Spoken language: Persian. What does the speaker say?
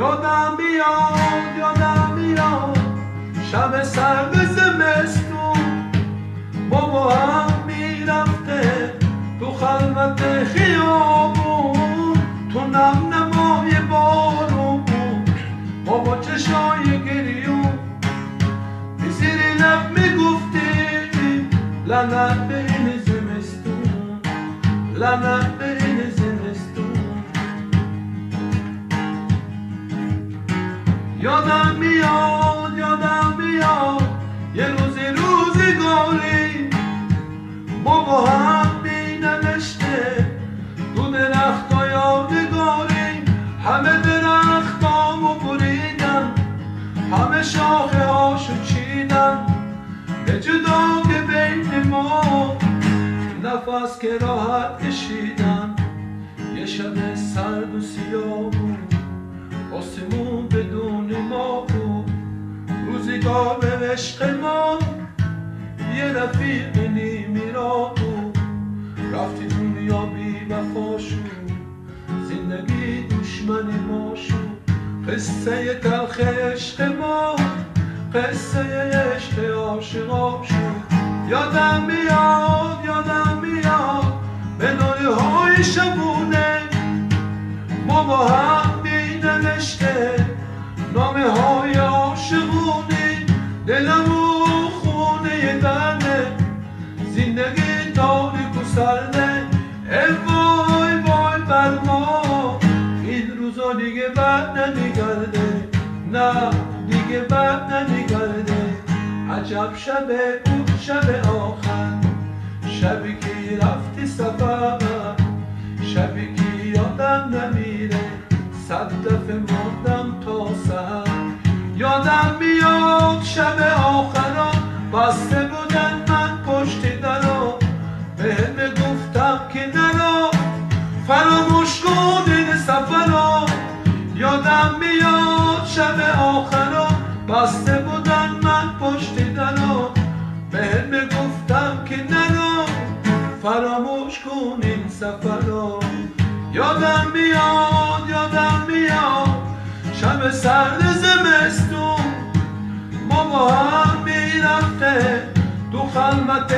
یادم میاد شب سرد زمستون بابا هم میرفته تو خلوت خیابون تو نم نمای بارون بابا چشای گریون بی زیر لب میگفتی لعنت به این زمستون لعنت به این زمستون یادم میاد یه روزگاری بابا هم مینوشته تو درختا یادگاری همه درختامو بریدن همه شاخه هاشو چیدن به جدا که بین ما نفس که راحت کشیدن یه شب سرد و سیاه بود آسمون بدون ما بود روزگار به عشق ما یه رفیق نیمی را بود رفتی دنیا بی وفا شد زندگی دشمن ما شد قصه تلخ عشق ما قصه عشق عاشقا شد یادم میاد به ناله های شبونه بابا هم نوشته نامه های عاشقونی دلمو خونه دنه زندگی تاریک و سرده ای وای بر ما این روزا دیگه بد نمیگرده نه دیگه بد نمیگرده عجب شبه بود شب آخر شبی که رفتی سفر شبی که یادم نمیره صد دفعه مردم تا سحر یادم میاد شب آخرا بسته بودن من پشت درا بهم گفتم که نرا فراموش کن این سفرا یادم میاد شب آخرا بسته بودن من پشت درا بهم گفتم که نرا فراموش کن این سفرا یادم میاد شب سرد زمستون بابا هم میرفته تو خلوت